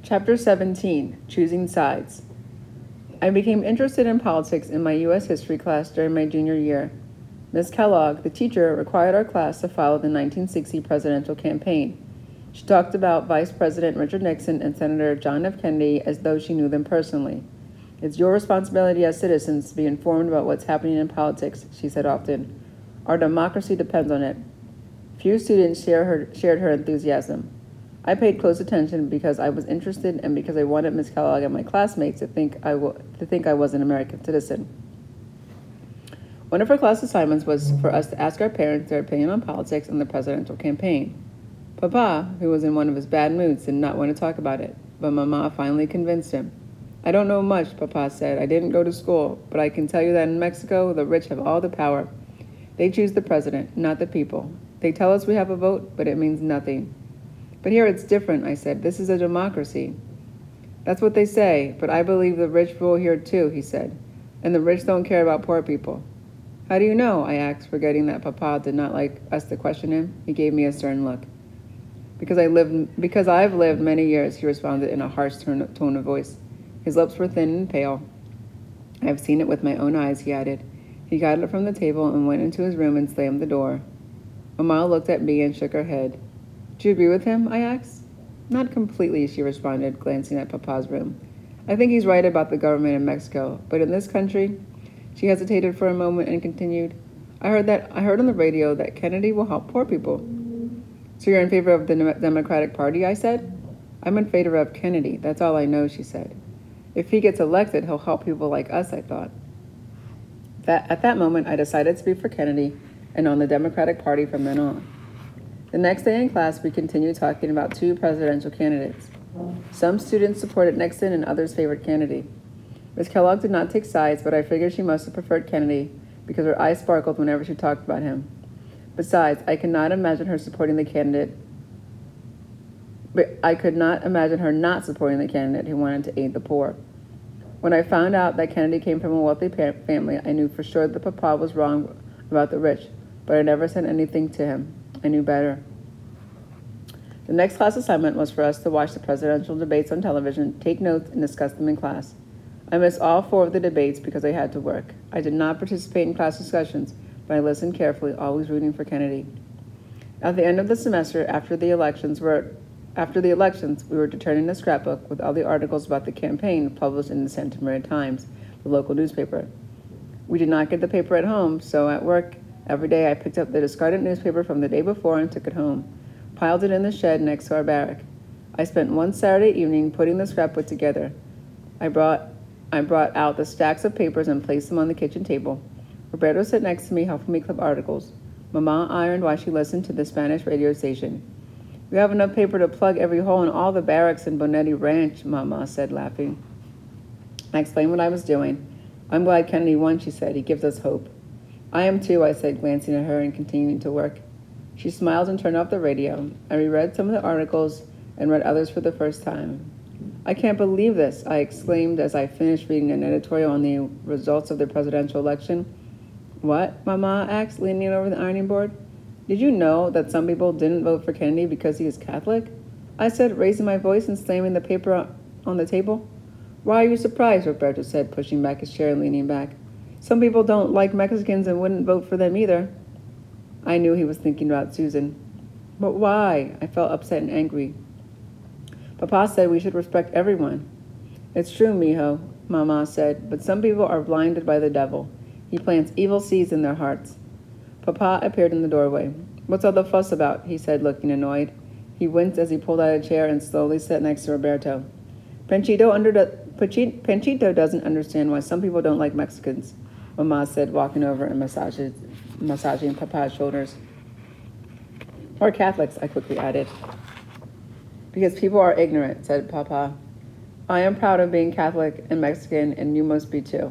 Chapter 17, Choosing Sides. I became interested in politics in my U.S. history class during my junior year. Miss Kellogg, the teacher, required our class to follow the 1960 presidential campaign. She talked about Vice President Richard Nixon and Senator John F. Kennedy as though she knew them personally. It's your responsibility as citizens to be informed about what's happening in politics, she said often. Our democracy depends on it. Few students shared her enthusiasm. I paid close attention because I was interested and because I wanted Miss Kellogg and my classmates to think I was an American citizen. One of her class assignments was for us to ask our parents their opinion on politics and the presidential campaign. Papa, who was in one of his bad moods, did not want to talk about it, but Mama finally convinced him. I don't know much, Papa said. I didn't go to school, but I can tell you that in Mexico, the rich have all the power. They choose the president, not the people. They tell us we have a vote, but it means nothing. But here it's different, I said. This is a democracy. That's what they say, but I believe the rich rule here too, he said. And the rich don't care about poor people. How do you know? I asked, forgetting that Papa did not like us to question him. He gave me a stern look. Because I've lived many years, he responded in a harsh tone of voice. His lips were thin and pale. I have seen it with my own eyes, he added. He got up from the table and went into his room and slammed the door. Mama looked at me and shook her head. Do you agree with him? I asked. Not completely, she responded, glancing at Papa's room. I think he's right about the government in Mexico, but in this country, she hesitated for a moment and continued, I heard on the radio that Kennedy will help poor people. So you're in favor of the Democratic Party, I said. I'm in favor of Kennedy, that's all I know, she said. If he gets elected, he'll help people like us, I thought. At that moment, I decided to be for Kennedy and on the Democratic Party from then on. The next day in class, we continued talking about two presidential candidates. Some students supported Nixon and others favored Kennedy. Ms. Kellogg did not take sides, but I figured she must have preferred Kennedy because her eyes sparkled whenever she talked about him. Besides, I could not imagine her supporting the candidate, but I could not imagine her not supporting the candidate who wanted to aid the poor. When I found out that Kennedy came from a wealthy family, I knew for sure that Papa was wrong about the rich, but I never said anything to him. I knew better. The next class assignment was for us to watch the presidential debates on television, take notes, and discuss them in class. I missed all 4 of the debates because I had to work. I did not participate in class discussions, but I listened carefully, always rooting for Kennedy. At the end of the semester, after the elections, we were to turn in a scrapbook with all the articles about the campaign published in the Santa Maria Times, the local newspaper. We did not get the paper at home, so at work, every day I picked up the discarded newspaper from the day before and took it home, piled it in the shed next to our barrack. I spent one Saturday evening putting the scrapbook together. I brought out the stacks of papers and placed them on the kitchen table. Roberto sat next to me, helping me clip articles. Mama ironed while she listened to the Spanish radio station. We have enough paper to plug every hole in all the barracks in Bonetti Ranch, Mama said, laughing. I explained what I was doing. I'm glad Kennedy won, she said. He gives us hope. I am too, I said, glancing at her and continuing to work. She smiled and turned off the radio. I reread some of the articles and read others for the first time. I can't believe this, I exclaimed as I finished reading an editorial on the results of the presidential election. What? Mama asked, leaning over the ironing board. Did you know that some people didn't vote for Kennedy because he is Catholic? I said, raising my voice and slamming the paper on the table. Why are you surprised? Roberto said, pushing back his chair and leaning back. Some people don't like Mexicans and wouldn't vote for them either. I knew he was thinking about Susan. But why? I felt upset and angry. Papa said we should respect everyone. It's true, mijo, Mama said, but some people are blinded by the devil. He plants evil seeds in their hearts. Papa appeared in the doorway. What's all the fuss about? He said, looking annoyed. He winced as he pulled out a chair and slowly sat next to Roberto. Panchito doesn't understand why some people don't like Mexicans, Mama said, walking over and massaging Papa's shoulders. Or Catholics, I quickly added. Because people are ignorant, said Papa. I am proud of being Catholic and Mexican, and you must be too.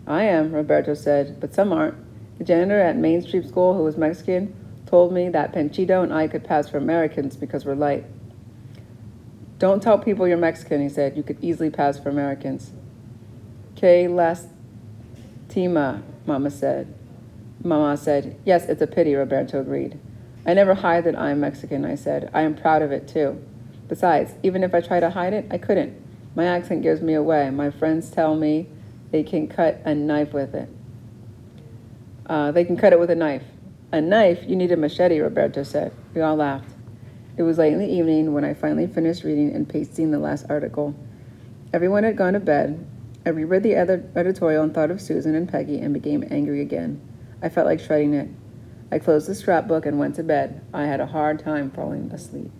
I am, Roberto said, but some aren't. The janitor at Main Street School, who was Mexican, told me that Panchito and I could pass for Americans because we're light. Don't tell people you're Mexican, he said. You could easily pass for Americans. Que lastima, Mama said. Yes, it's a pity, Roberto agreed. I never hide that I am Mexican, I said. I am proud of it, too. Besides, even if I try to hide it, I couldn't. My accent gives me away. My friends tell me they can cut a knife with it. They can cut it with a knife. A knife? You need a machete, Roberto said. We all laughed. It was late in the evening when I finally finished reading and pasting the last article. Everyone had gone to bed. I reread the editorial and thought of Susan and Peggy and became angry again. I felt like shredding it. I closed the scrapbook and went to bed. I had a hard time falling asleep.